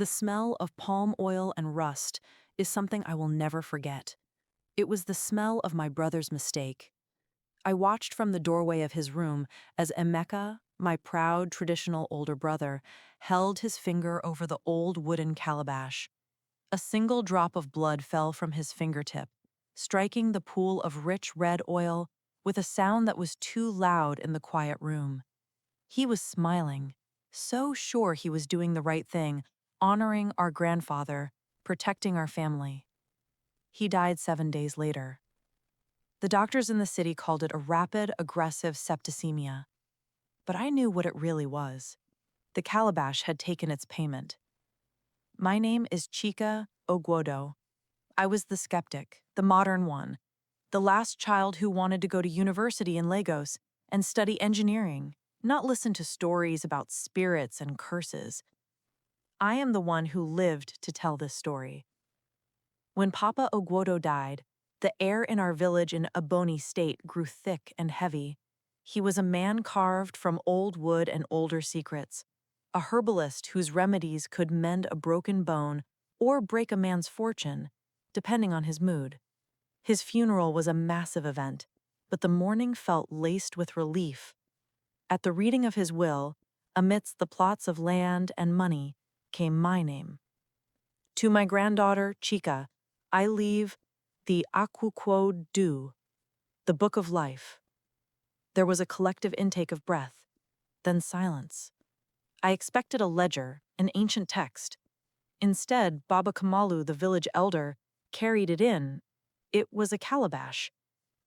The smell of palm oil and rust is something I will never forget. It was the smell of my brother's mistake. I watched from the doorway of his room as Emeka, my proud traditional older brother, held his finger over the old wooden calabash. A single drop of blood fell from his fingertip, striking the pool of rich red oil with a sound that was too loud in the quiet room. He was smiling, so sure he was doing the right thing, honoring our grandfather, protecting our family. He died 7 days later. The doctors in the city called it a rapid, aggressive septicemia. But I knew what it really was. The calabash had taken its payment. My name is Chika Ogudu. I was the skeptic, the modern one, the last child who wanted to go to university in Lagos and study engineering, not listen to stories about spirits and curses. I am the one who lived to tell this story. When Papa Ogudu died, the air in our village in Ebonyi State grew thick and heavy. He was a man carved from old wood and older secrets, a herbalist whose remedies could mend a broken bone or break a man's fortune, depending on his mood. His funeral was a massive event, but the mourning felt laced with relief. At the reading of his will, amidst the plots of land and money, came my name. To my granddaughter, Chika, I leave the Akwụkwọ Ndụ, the Book of Life. There was a collective intake of breath, then silence. I expected a ledger, an ancient text. Instead, Baba Kamalu, the village elder, carried it in. It was a calabash,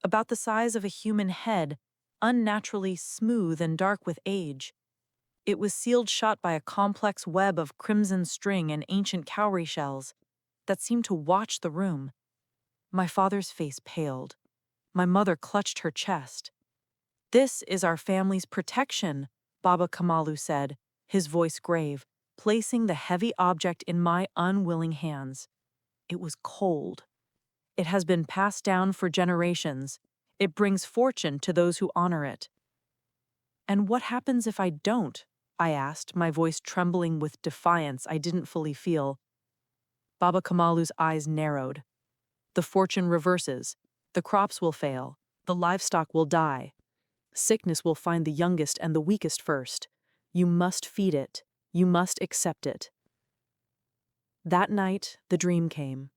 about the size of a human head, unnaturally smooth and dark with age. It was sealed shut by a complex web of crimson string and ancient cowrie shells that seemed to watch the room. My father's face paled. My mother clutched her chest. "This is our family's protection," Baba Kamalu said, his voice grave, placing the heavy object in my unwilling hands. It was cold. "It has been passed down for generations. It brings fortune to those who honor it." "And what happens if I don't?" I asked, my voice trembling with defiance I didn't fully feel. Baba Kamalu's eyes narrowed. "The fortune reverses. The crops will fail. The livestock will die. Sickness will find the youngest and the weakest first. You must feed it. You must accept it." That night, the dream came.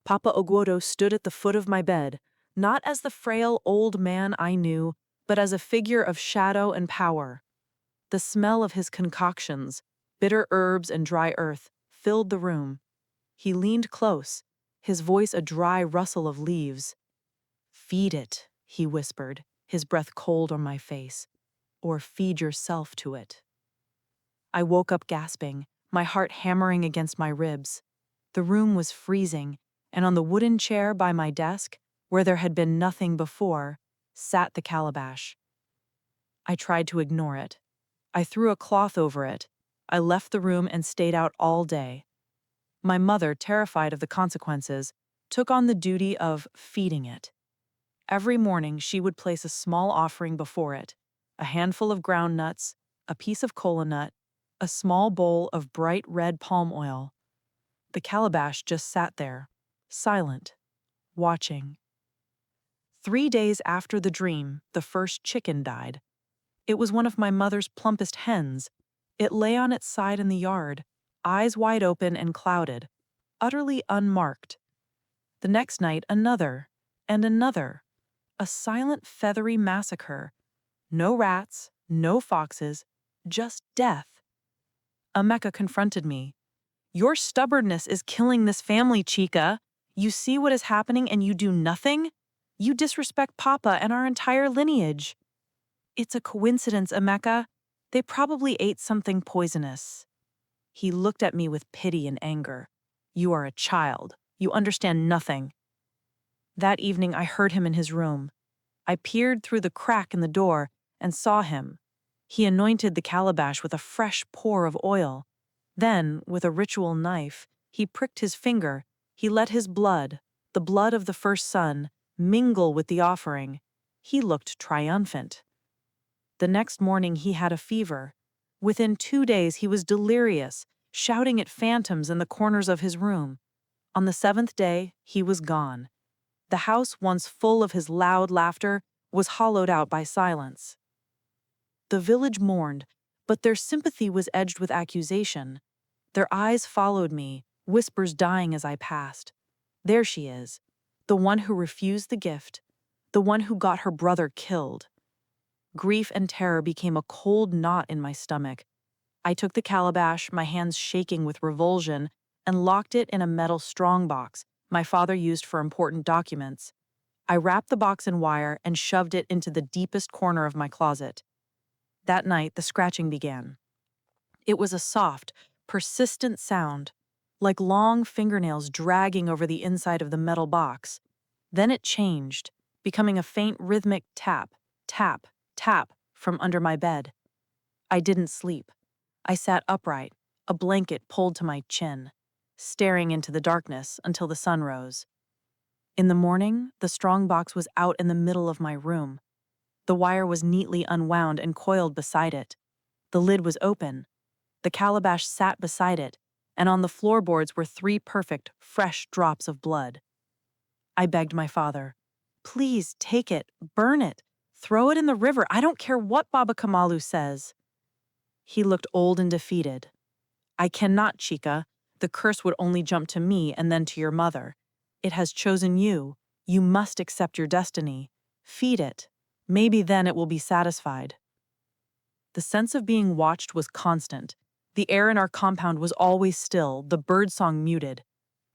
Papa Ogudu stood at the foot of my bed, not as the frail old man I knew, but as a figure of shadow and power. The smell of his concoctions, bitter herbs and dry earth, filled the room. He leaned close, his voice a dry rustle of leaves. "Feed it," he whispered, his breath cold on my face, "or feed yourself to it." I woke up gasping, my heart hammering against my ribs. The room was freezing, and on the wooden chair by my desk, where there had been nothing before, sat the calabash. I tried to ignore it. I threw a cloth over it. I left the room and stayed out all day. My mother, terrified of the consequences, took on the duty of feeding it. Every morning she would place a small offering before it, a handful of ground nuts, a piece of kola nut, a small bowl of bright red palm oil. The calabash just sat there, silent, watching. 3 days after the dream, the first chicken died. It was one of my mother's plumpest hens. It lay on its side in the yard, eyes wide open and clouded, utterly unmarked. The next night, another, and another. A silent, feathery massacre. No rats, no foxes, just death. Emeka confronted me. "Your stubbornness is killing this family, Chika. You see what is happening and you do nothing? You disrespect Papa and our entire lineage." "It's a coincidence, Emeka. They probably ate something poisonous." He looked at me with pity and anger. "You are a child. You understand nothing." That evening I heard him in his room. I peered through the crack in the door and saw him. He anointed the calabash with a fresh pour of oil. Then, with a ritual knife, he pricked his finger. He let his blood, the blood of the first son, mingle with the offering. He looked triumphant. The next morning he had a fever. Within 2 days he was delirious, shouting at phantoms in the corners of his room. On the seventh day, he was gone. The house, once full of his loud laughter, was hollowed out by silence. The village mourned, but their sympathy was edged with accusation. Their eyes followed me, whispers dying as I passed. There she is, the one who refused the gift, the one who got her brother killed. Grief and terror became a cold knot in my stomach. I took the calabash, my hands shaking with revulsion, and locked it in a metal strongbox my father used for important documents. I wrapped the box in wire and shoved it into the deepest corner of my closet. That night, the scratching began. It was a soft, persistent sound, like long fingernails dragging over the inside of the metal box. Then it changed, becoming a faint rhythmic tap, tap, tap from under my bed. I didn't sleep. I sat upright, a blanket pulled to my chin, staring into the darkness until the sun rose. In the morning, the strong box was out in the middle of my room. The wire was neatly unwound and coiled beside it. The lid was open. The calabash sat beside it, and on the floorboards were 3 perfect, fresh drops of blood. I begged my father, "Please take it, burn it, throw it in the river. I don't care what Baba Kamalu says." He looked old and defeated. "I cannot, Chika. The curse would only jump to me and then to your mother. It has chosen you. You must accept your destiny. Feed it. Maybe then it will be satisfied." The sense of being watched was constant. The air in our compound was always still, the birdsong muted.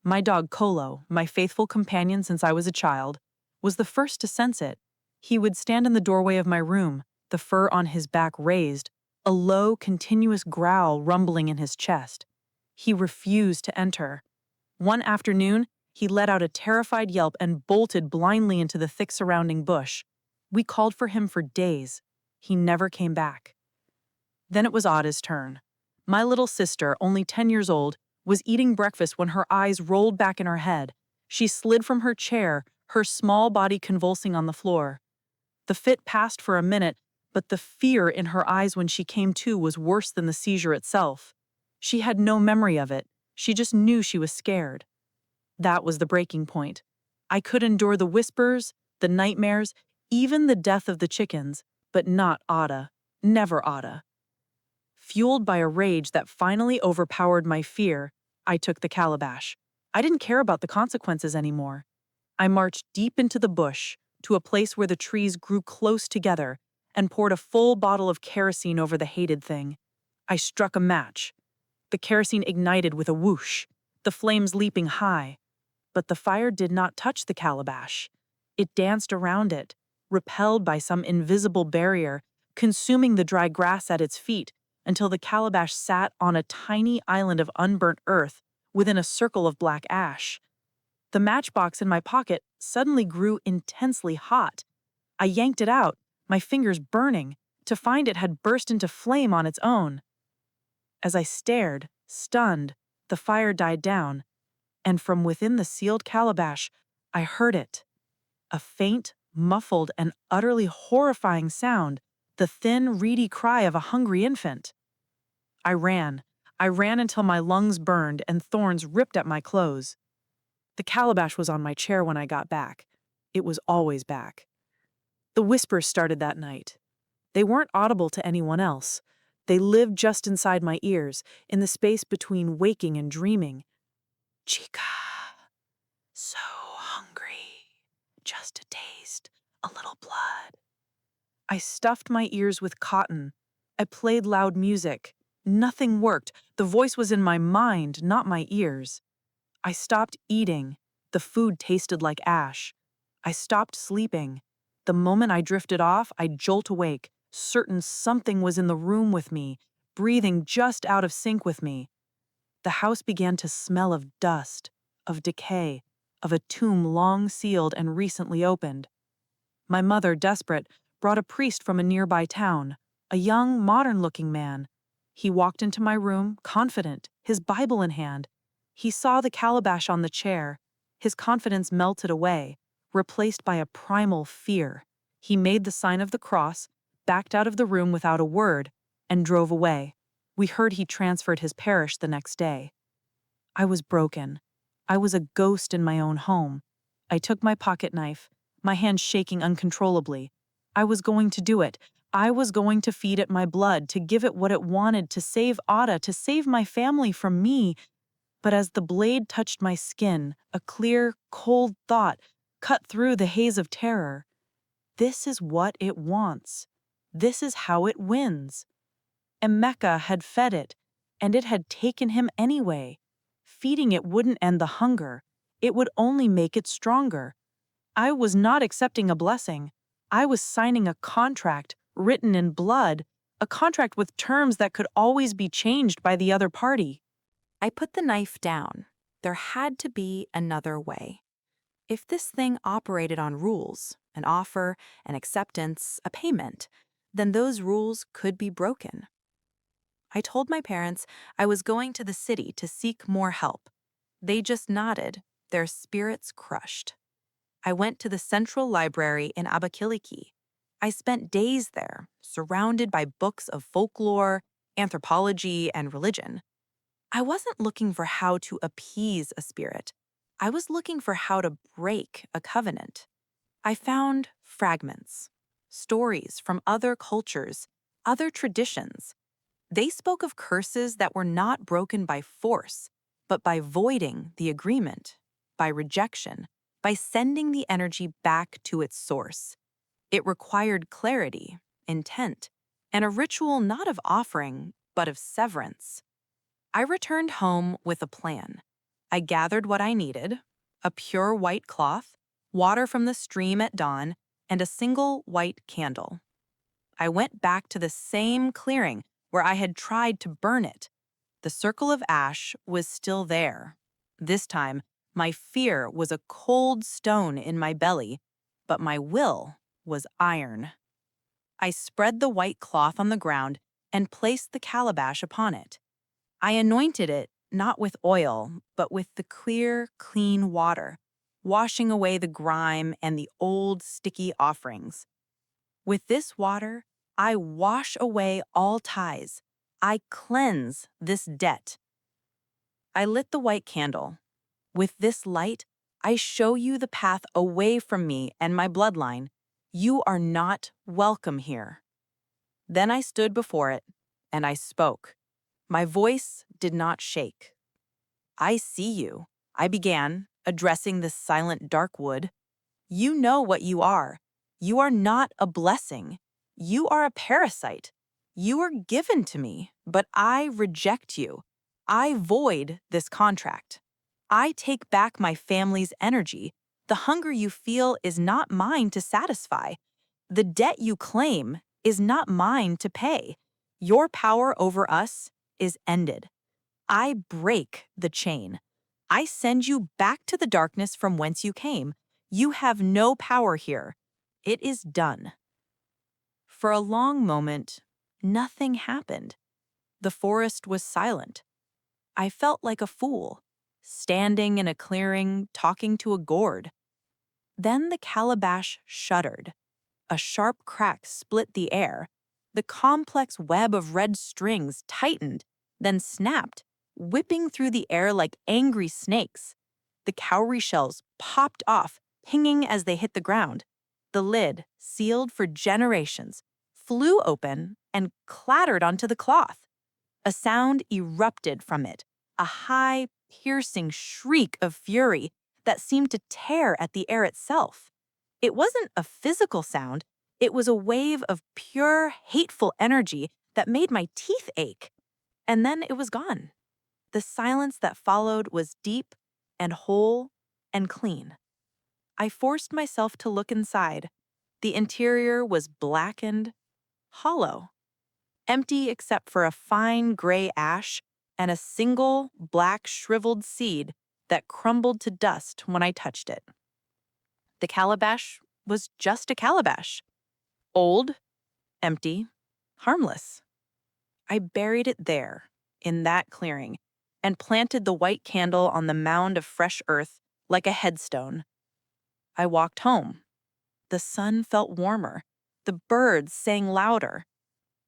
My dog Kolo, my faithful companion since I was a child, was the first to sense it. He would stand in the doorway of my room, the fur on his back raised, a low, continuous growl rumbling in his chest. He refused to enter. One afternoon, he let out a terrified yelp and bolted blindly into the thick surrounding bush. We called for him for days. He never came back. Then it was Ada's turn. My little sister, only 10 years old, was eating breakfast when her eyes rolled back in her head. She slid from her chair, her small body convulsing on the floor. The fit passed for a minute, but the fear in her eyes when she came to was worse than the seizure itself. She had no memory of it. She just knew she was scared. That was the breaking point. I could endure the whispers, the nightmares, even the death of the chickens, but not Ada. Never Ada. Fueled by a rage that finally overpowered my fear, I took the calabash. I didn't care about the consequences anymore. I marched deep into the bush, to a place where the trees grew close together, and poured a full bottle of kerosene over the hated thing. I struck a match. The kerosene ignited with a whoosh, the flames leaping high. But the fire did not touch the calabash. It danced around it, repelled by some invisible barrier, consuming the dry grass at its feet, until the calabash sat on a tiny island of unburnt earth within a circle of black ash. The matchbox in my pocket suddenly grew intensely hot. I yanked it out, my fingers burning, to find it had burst into flame on its own. As I stared, stunned, the fire died down, and from within the sealed calabash, I heard it. A faint, muffled, and utterly horrifying sound, the thin, reedy cry of a hungry infant. I ran until my lungs burned and thorns ripped at my clothes. The calabash was on my chair when I got back. It was always back. The whispers started that night. They weren't audible to anyone else. They lived just inside my ears, in the space between waking and dreaming. "Chika, so hungry, just a taste, a little blood." I stuffed my ears with cotton. I played loud music. Nothing worked. The voice was in my mind, not my ears. I stopped eating. The food tasted like ash. I stopped sleeping. The moment I drifted off, I'd jolt awake, certain something was in the room with me, breathing just out of sync with me. The house began to smell of dust, of decay, of a tomb long sealed and recently opened. My mother, desperate, brought a priest from a nearby town, a young, modern-looking man. He walked into my room, confident, his Bible in hand. He saw the calabash on the chair. His confidence melted away, replaced by a primal fear. He made the sign of the cross, backed out of the room without a word, and drove away. We heard he transferred his parish the next day. I was broken. I was a ghost in my own home. I took my pocket knife, my hand shaking uncontrollably. I was going to do it. I was going to feed it my blood, to give it what it wanted, to save Ada, to save my family from me. But as the blade touched my skin, a clear, cold thought cut through the haze of terror. This is what it wants. This is how it wins. Emeka had fed it, and it had taken him anyway. Feeding it wouldn't end the hunger. It would only make it stronger. I was not accepting a blessing. I was signing a contract written in blood, a contract with terms that could always be changed by the other party. I put the knife down. There had to be another way. If this thing operated on rules, an offer, an acceptance, a payment, then those rules could be broken. I told my parents I was going to the city to seek more help. They just nodded, their spirits crushed. I went to the Central Library in Abakaliki. I spent days there, surrounded by books of folklore, anthropology, and religion. I wasn't looking for how to appease a spirit. I was looking for how to break a covenant. I found fragments, stories from other cultures, other traditions. They spoke of curses that were not broken by force, but by voiding the agreement, by rejection, by sending the energy back to its source. It required clarity, intent, and a ritual not of offering, but of severance. I returned home with a plan. I gathered what I needed: a pure white cloth, water from the stream at dawn, and a single white candle. I went back to the same clearing where I had tried to burn it. The circle of ash was still there. This time, my fear was a cold stone in my belly, but my will was iron. I spread the white cloth on the ground and placed the calabash upon it. I anointed it not with oil, but with the clear, clean water, washing away the grime and the old, sticky offerings. With this water, I wash away all ties. I cleanse this debt. I lit the white candle. With this light, I show you the path away from me and my bloodline. You are not welcome here. Then I stood before it, and I spoke. My voice did not shake. I see you, I began, addressing this silent dark wood. You know what you are. You are not a blessing. You are a parasite. You are given to me, but I reject you. I void this contract. I take back my family's energy. The hunger you feel is not mine to satisfy. The debt you claim is not mine to pay. Your power over us is ended. I break the chain. I send you back to the darkness from whence you came. You have no power here. It is done. For a long moment, nothing happened. The forest was silent. I felt like a fool, standing in a clearing, talking to a gourd. Then the calabash shuddered. A sharp crack split the air. The complex web of red strings tightened, then snapped, whipping through the air like angry snakes. The cowrie shells popped off, pinging as they hit the ground. The lid, sealed for generations, flew open and clattered onto the cloth. A sound erupted from it, a high, piercing shriek of fury that seemed to tear at the air itself. It wasn't a physical sound, it was a wave of pure, hateful energy that made my teeth ache. And then it was gone. The silence that followed was deep and whole and clean. I forced myself to look inside. The interior was blackened, hollow, empty except for a fine gray ash and a single black shriveled seed that crumbled to dust when I touched it. The calabash was just a calabash. Old, empty, harmless. I buried it there, in that clearing, and planted the white candle on the mound of fresh earth like a headstone. I walked home. The sun felt warmer. The birds sang louder.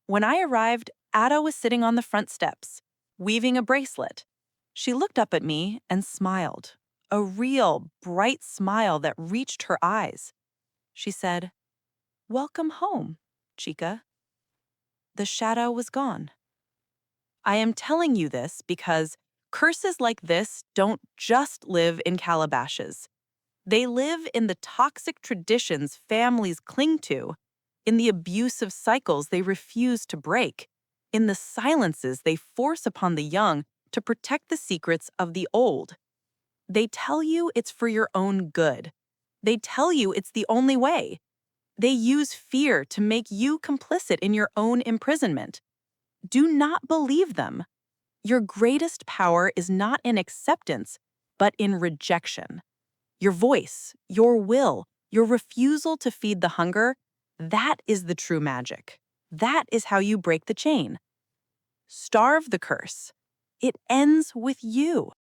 When I arrived Ada was sitting on the front steps, weaving a bracelet. She looked up at me and smiled, a real, bright smile that reached her eyes. She said, "Welcome home, Chika." The shadow was gone. I am telling you this because curses like this don't just live in calabashes. They live in the toxic traditions families cling to, in the abusive cycles they refuse to break, in the silences they force upon the young to protect the secrets of the old. They tell you it's for your own good. They tell you it's the only way. They use fear to make you complicit in your own imprisonment. Do not believe them. Your greatest power is not in acceptance, but in rejection. Your voice, your will, your refusal to feed the hunger, that is the true magic. That is how you break the chain. Starve the curse. It ends with you.